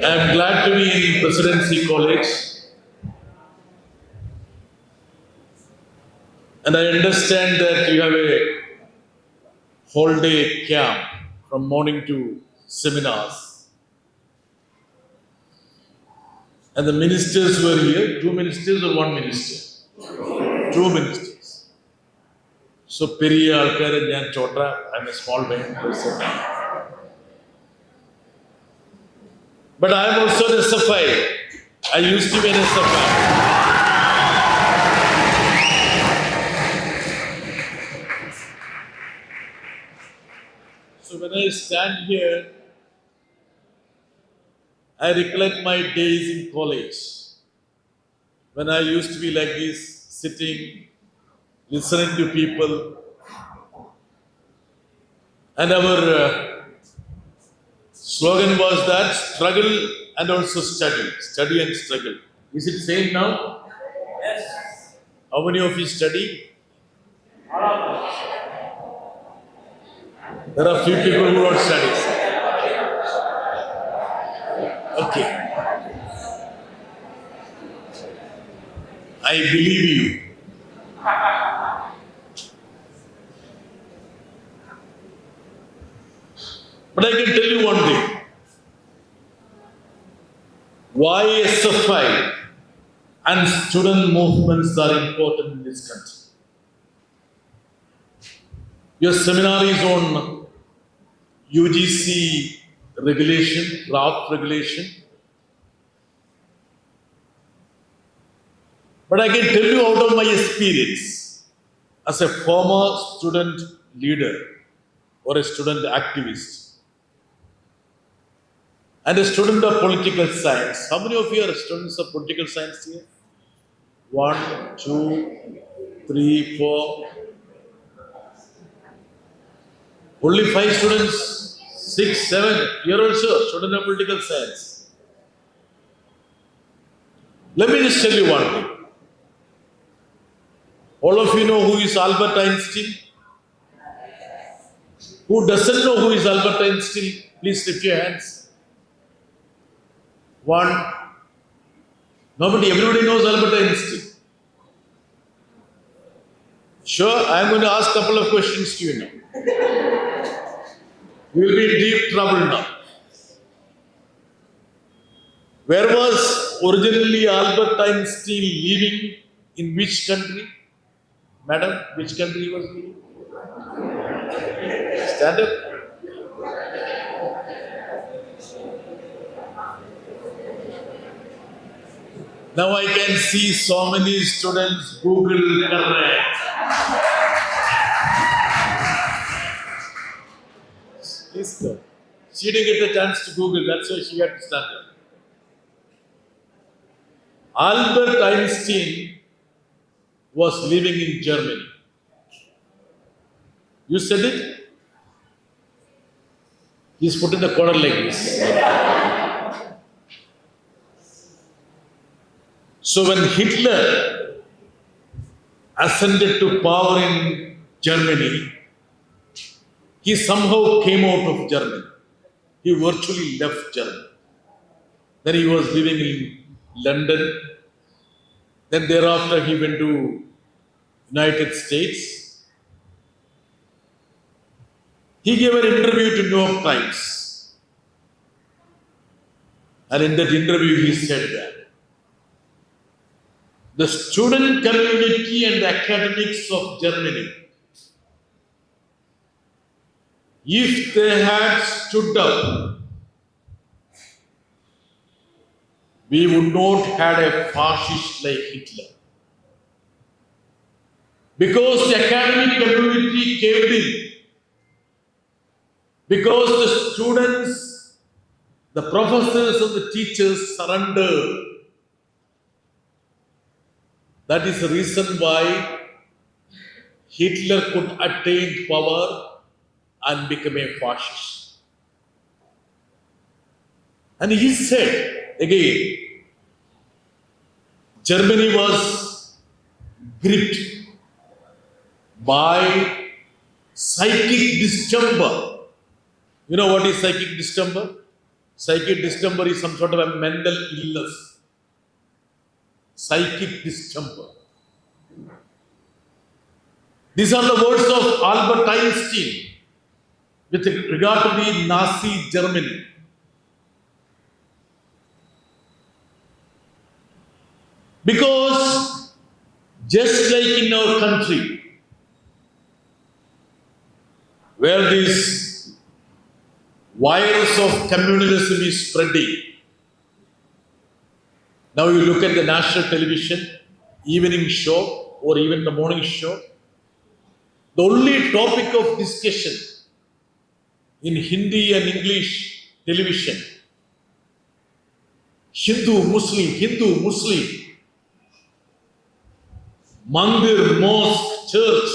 I am glad to be in Presidency College, and I understand that you have a whole day camp from morning to seminars. And the ministers were here, two ministers or one minister? Two ministers. So, Periya Alkar and Jan Chota, I'm a small person. But I am also an SFI. I used to be an SFI. So when I stand here, I recollect my days in college. When I used to be like this, sitting, listening to people. And our slogan was that struggle and also study and struggle. Is it same now? Yes. How many of you study? There are few people who don't study. Okay. I believe you. But I can tell you one thing. Why SFI and student movements are important in this country. Your seminar is on UGC regulation, draft regulation. But I can tell you out of my experience as a former student leader or a student activist and a student of political science. How many of you are students of political science here? 1, 2, 3, 4. Only 5 students, 6, 7. You're also student of political science. Let me just tell you one thing. All of you know who is Albert Einstein? Who doesn't know who is Albert Einstein? Please lift your hands. 1. Nobody, everybody knows Albert Einstein. Sure, I am going to ask a couple of questions to you now. You will be in deep trouble now. Where was originally Albert Einstein living? In which country? Madam, which country he was living? Stand up. Now I can see so many students Google correct. Please go. She didn't get the chance to Google, that's why she had to stand up. Albert Einstein was living in Germany. You said it? He's put in the corner like this. So when Hitler ascended to power in Germany, he somehow came out of Germany. He virtually left Germany. Then he was living in London. Then thereafter he went to United States. He gave an interview to New York Times. And in that interview he said that the student community and academics of Germany, if they had stood up, we would not have a fascist like Hitler. Because the academic community caved in. Because the students, the professors and the teachers surrendered. That is the reason why Hitler could attain power and become a fascist. And he said, again, Germany was gripped by psychic distemper. You know what is psychic distemper? Psychic distemper is some sort of a mental illness. Psychic distemper. These are the words of Albert Einstein with regard to the Nazi Germany. Because just like in our country, where this virus of communalism is spreading, now you look at the national television, evening show or even the morning show, the only topic of discussion in Hindi and English television, Hindu, Muslim, mandir, mosque, church,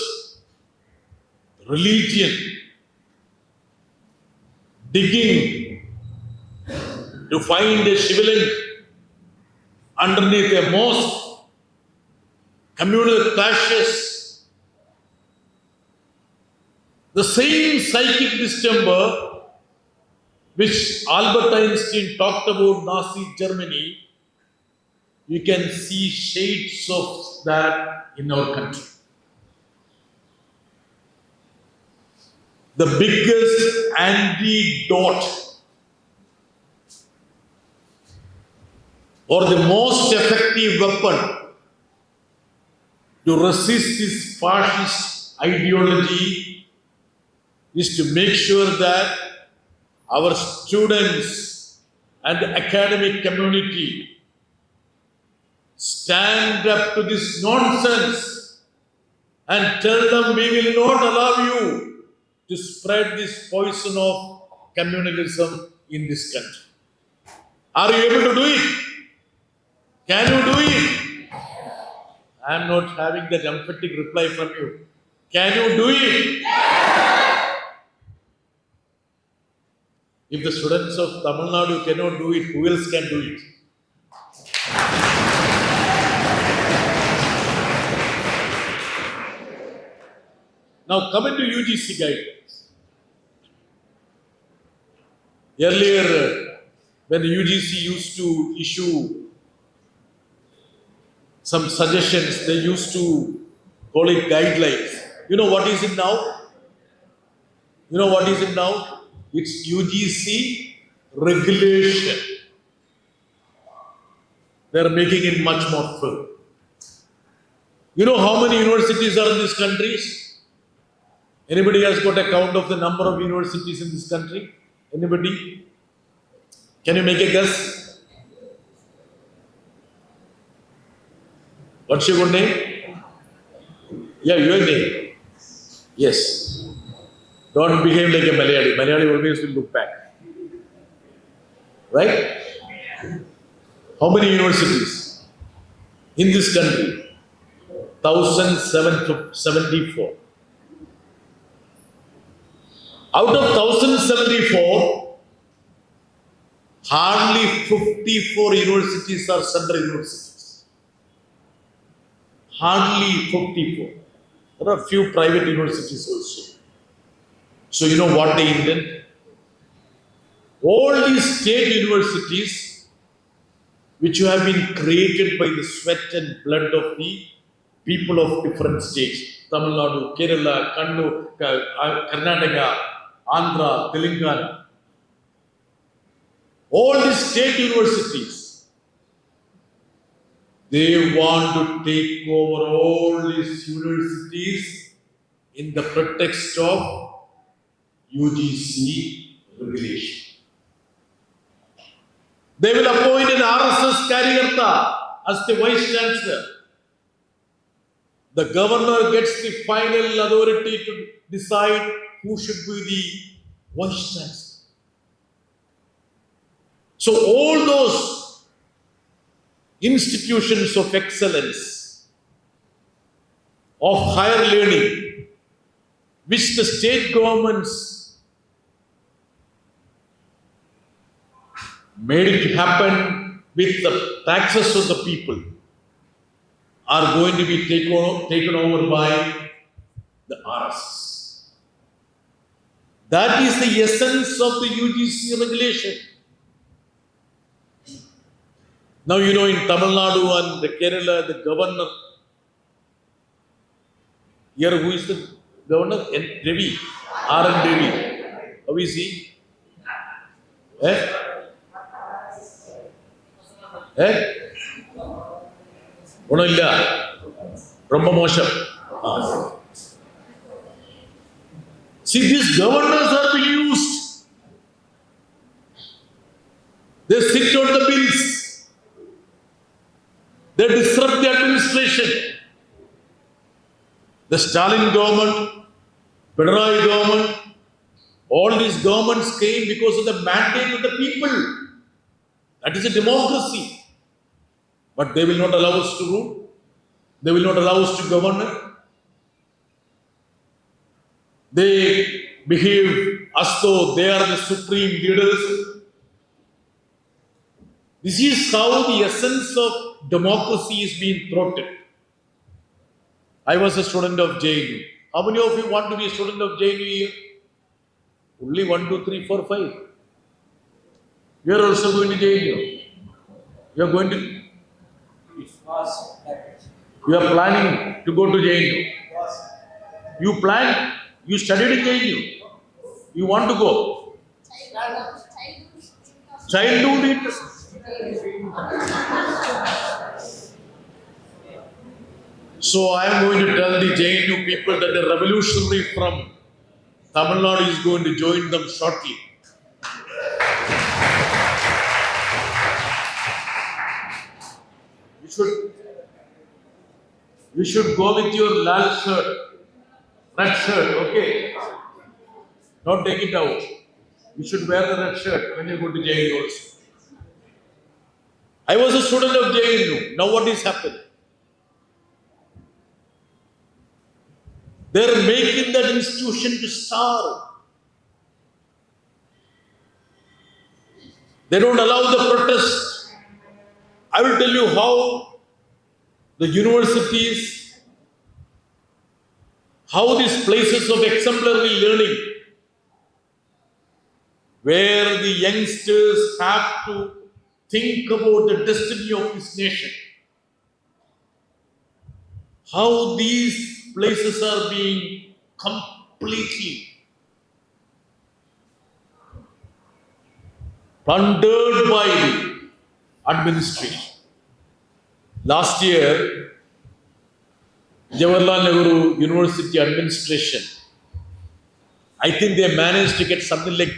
religion, digging to find a shivling underneath a mosque, communal clashes, the same psychic distemper which Albert Einstein talked about Nazi Germany, you can see shades of that in our country. The biggest antidote or the most effective weapon to resist this fascist ideology is to make sure that our students and the academic community stand up to this nonsense and tell them we will not allow you to spread this poison of communalism in this country. Are you able to do it? Can you do it? I am not having that emphatic reply from you. Can you do it? If the students of Tamil Nadu cannot do it, who else can do it? Now coming to UGC guidelines. Earlier, when the UGC used to issue some suggestions, they used to call it guidelines. You know what is it now? You know what is it now? It's UGC regulation. They are making it much more firm. You know how many universities are in this country? Anybody has got a count of the number of universities in this country? Anybody? Can you make a guess? What's your good name? Yeah, your name. Yes. Don't behave like a Malayali. Malayali always will look back. Right? How many universities in this country? 1,774. Out of 1,074, hardly 54 universities are central universities. Hardly 54. There are few private universities also. So you know what they intend? All these state universities which have been created by the sweat and blood of the people of different states. Tamil Nadu, Kerala, Karnataka, Andhra, Telangana. All these state universities, they want to take over all these universities in the pretext of UGC regulation. They will appoint an RSS Karyakarta as the Vice Chancellor. The governor gets the final authority to decide who should be the Vice Chancellor. So all those institutions of excellence, of higher learning, which the state governments made it happen with the taxes of the people, are going to be taken over by the RSS. That is the essence of the UGC regulation. Now you know in Tamil Nadu and Kerala, the governor, here who is the governor? N. Ravi, R. N. Ravi. How is he? Eh? Eh? ഒന്നുമില്ല ரொம்ப மோசம். See, these governors are being used. They sit on the bills. They disrupt the administration. The Stalin government, Brittas government, all these governments came because of the mandate of the people. That is a democracy. But they will not allow us to rule. They will not allow us to govern it. They behave as though they are the supreme leaders. This is how the essence of democracy is being thwarted. I was a student of JNU. How many of you want to be a student of JNU here? Only 1, 2, 3, 4, 5. You are also going to JNU. You are going to. You are planning to go to JNU. You plan. You studied in JNU. You want to go. Childhood interest. So I am going to tell the JNU people that the revolutionary from Tamil Nadu is going to join them shortly. You should go with your lal shirt, red shirt, okay? Don't take it out. You should wear the red shirt when you go to JNU also. I was a student of JNU. Now what is happening? They are making that institution to starve. They don't allow the protest. I will tell you how the universities, how these places of exemplary learning, where the youngsters have to think about the destiny of this nation, how these places are being completely plundered by the administration. Last year, Jawaharlal Nehru University administration, I think they managed to get something like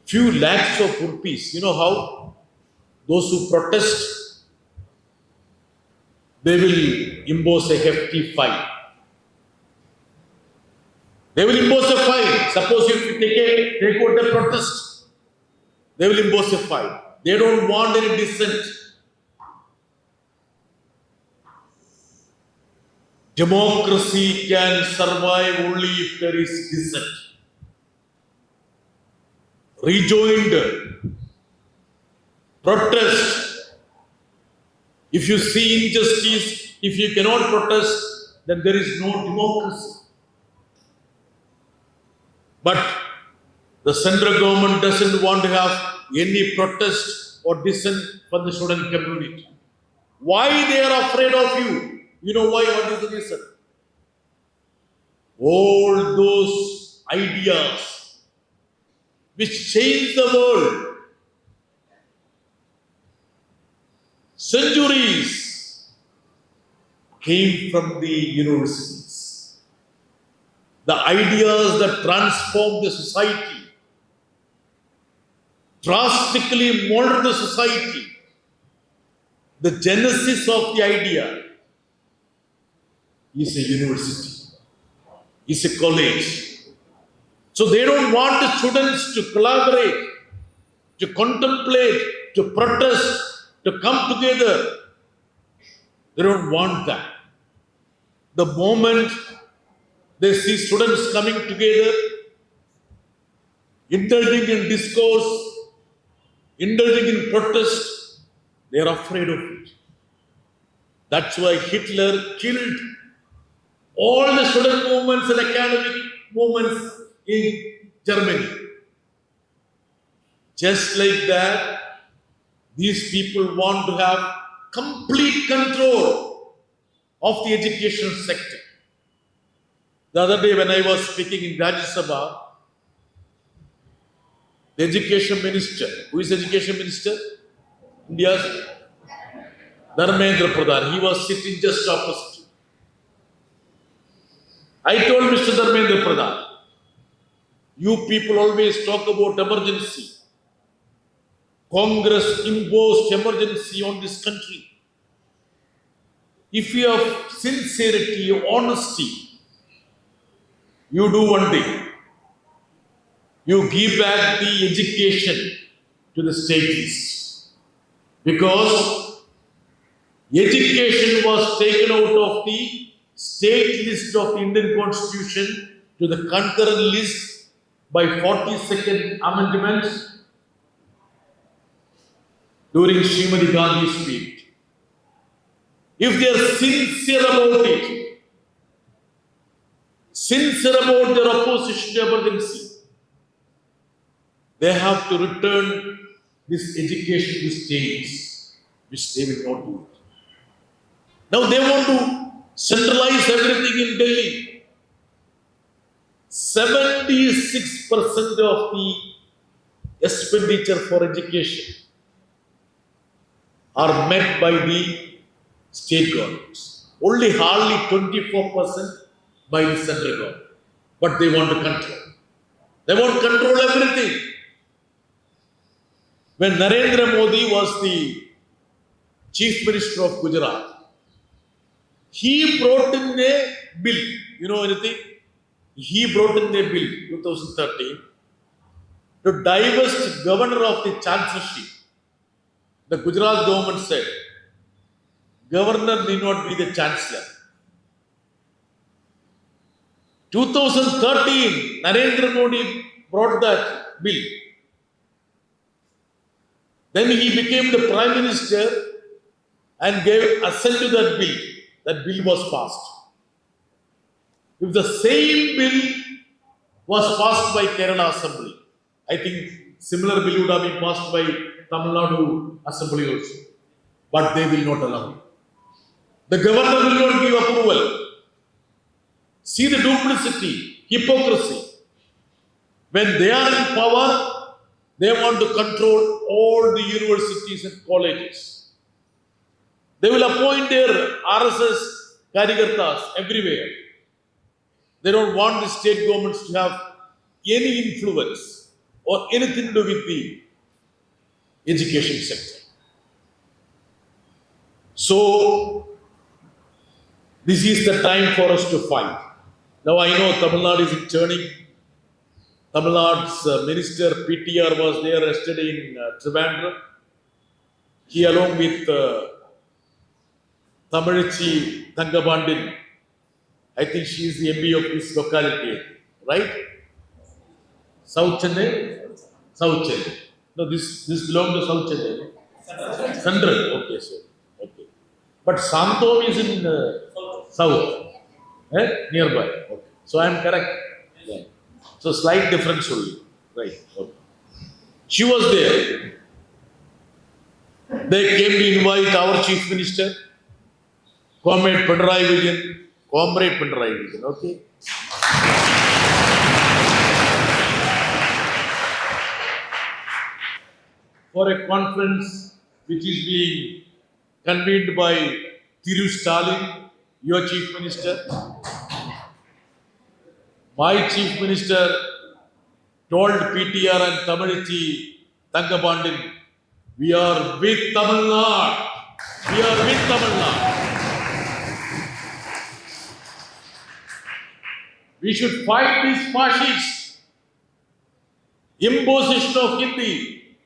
few lakhs of rupees. You know how? Those who protest, they will impose a hefty fine. They will impose a fine. Suppose if you take out a protest, they will impose a fine. They don't want any dissent. Democracy can survive only if there is dissent. Rejoinder, protest. If you see injustice, if you cannot protest, then there is no democracy. But the central government doesn't want to have any protest or dissent from the student community. Why they are afraid of you? You know why? What is the reason? All those ideas which change the world, centuries, came from the universities. The ideas that transform the society, drastically mold the society. The genesis of the idea is a university, is a college. So they don't want the students to collaborate, to contemplate, to protest, to come together. They don't want that. The moment they see students coming together, indulging in discourse, indulging in protest, they are afraid of it. That's why Hitler killed all the student movements and academic movements in Germany. Just like that, These people want to have complete control of the education sector. The other day when I was speaking in Rajya Sabha, the education minister, who is education minister? India's Dharmendra Pradhan, he was sitting just opposite. I told Mr. Dharmendra Pradhan, you people always talk about emergency. Congress imposed emergency on this country. If you have sincerity, honesty, you do one thing. You give back the education to the state list. Because education was taken out of the state list of the Indian Constitution to the concurrent list by 42nd Amendment during Srimati Gandhi's speech. If they are sincere about it, sincere about their opposition to emergency, they have to return this education to states, which they will not do it. Now they want to centralize everything in Delhi. 76% of the expenditure for education are met by the state governments. Only hardly 24% by the central government. But they want to control. They want to control everything. When Narendra Modi was the Chief Minister of Gujarat, he brought in a bill. You know anything? He brought in a bill, 2013, to divest governor of the chancellorship. The Gujarat government said, governor need not be the chancellor. 2013, Narendra Modi brought that bill. Then he became the Prime Minister and gave assent to that bill. That bill was passed. If the same bill was passed by Kerala Assembly, I think similar bill would have been passed by Tamil Nadu Assembly also. But they will not allow it. The governor will not give approval. See the duplicity, hypocrisy. When they are in power, they want to control all the universities and colleges. They will appoint their RSS Karyakartas everywhere. They don't want the state governments to have any influence or anything to do with the education sector. So, this is the time for us to fight. Now I know Tamil Nadu is turning. Tamil Nadu's minister PTR was there yesterday in Trivandrum. He along with Tamilichi Thangabandin, I think she is the MP of this locality, right? South Chennai? South Chennai. No, this belongs to South Chennai. Central, okay, so, okay. But Santom is in South, nearby. Okay. So I am correct. Yeah. So slight difference only, right? Okay. She was there. They came to invite our Chief Minister, Comrade Pinarayi Vijayan, okay? For a conference which is being convened by Thiru Stalin, your Chief Minister. My Chief Minister told PTR and Tamilichi Thangabandin, we are with Tamil Nadu. We are with Tamil Nadu. We should fight these fascists. Imposition of Hindi.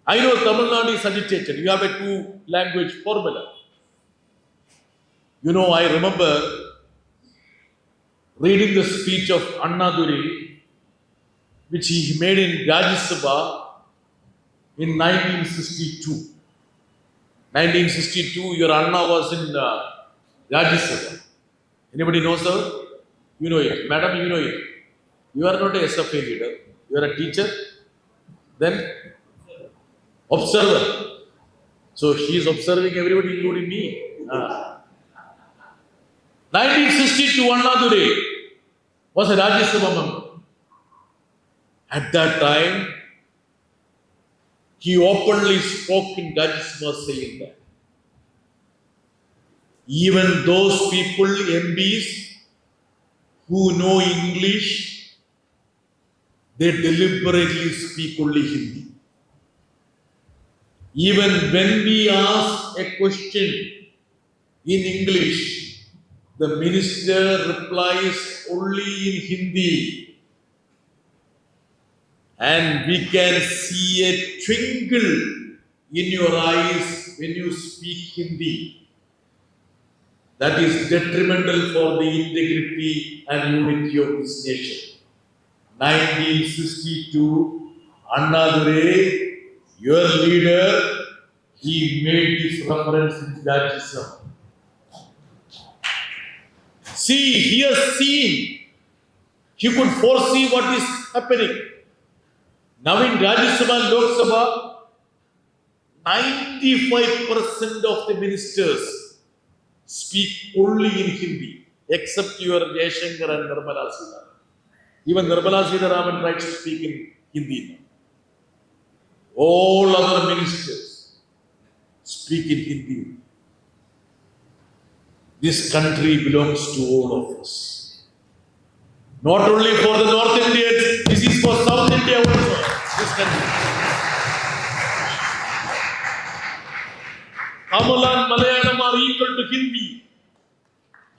I know Tamil Nadu is agitated. You have a two-language formula. You know, I remember reading the speech of Annaduri, which he made in Rajya Sabha in 1962. 1962, your Anna was in Rajya Sabha. Anybody knows her? You know it. Madam, you know it. You are not a SFA leader. You are a teacher. Then, Observer. So she is observing everybody, including me. 1962, Annadure was a Rajya Sabha member. At that time, he openly spoke in Rajya Sabha saying that even those people, MPs, who know English, they deliberately speak only Hindi. Even when we ask a question in English, the minister replies only in Hindi. And we can see a twinkle in your eyes when you speak Hindi. That is detrimental for the integrity and unity of this nation. 1962, Annadure, your leader, he made this reference in Rajya Sabha. See, he has seen, he could foresee what is happening. Now in Rajya Sabha and Lok Sabha, 95% of the ministers speak only in Hindi, except your Jayashankar and Nirmala Sitharaman. Even Nirmala Sitharaman tries to speak in Hindi now. All other ministers speak in Hindi. This country belongs to all of us. Not only for the North Indians, this is for South India also. This country. Tamil and Malayalam are equal to Hindi.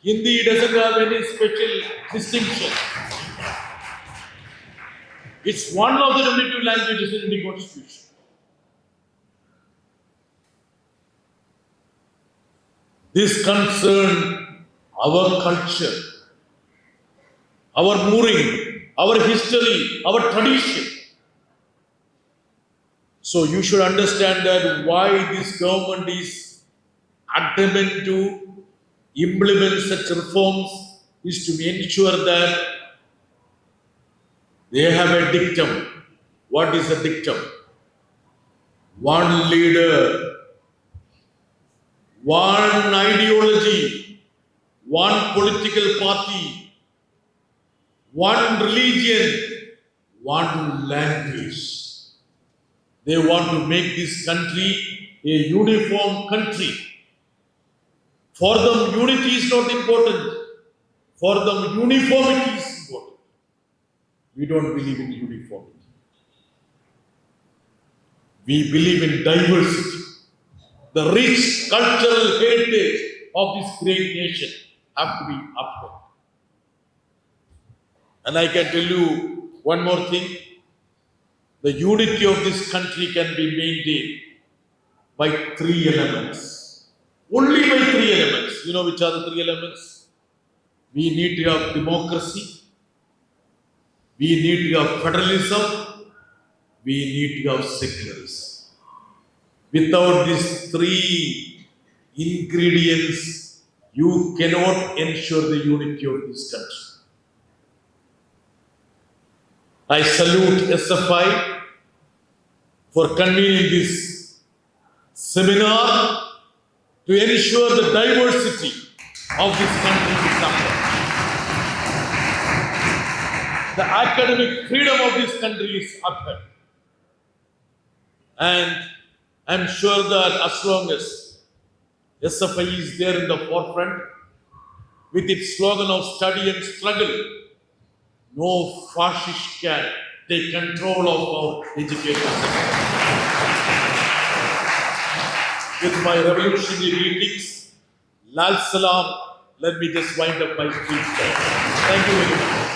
Hindi doesn't have any special distinction. It's one of the normative languages in the Constitution. This concerns our culture, our mooring, our history, our tradition. So you should understand that why this government is adamant to implement such reforms is to ensure that they have a dictum. What is a dictum? One leader, one ideology, one political party, one religion, one language. They want to make this country a uniform country. For them, unity is not important. For them, uniformity is important. We don't believe in uniformity. We believe in diversity. The rich cultural heritage of this great nation have to be upheld. And I can tell you one more thing. The unity of this country can be maintained by three elements. Only by three elements. You know which are the three elements? We need to have democracy. We need to have federalism. We need to have secularism. Without these three ingredients, you cannot ensure the unity of this country. I salute SFI for convening this seminar to ensure the diversity of this country is upheld. The academic freedom of this country is upheld. And I'm sure that as long as SFI is there in the forefront with its slogan of study and struggle, no fascist can take control of our education system. With my revolutionary greetings, Lal Salam, let me just wind up my speech. Thank you very much.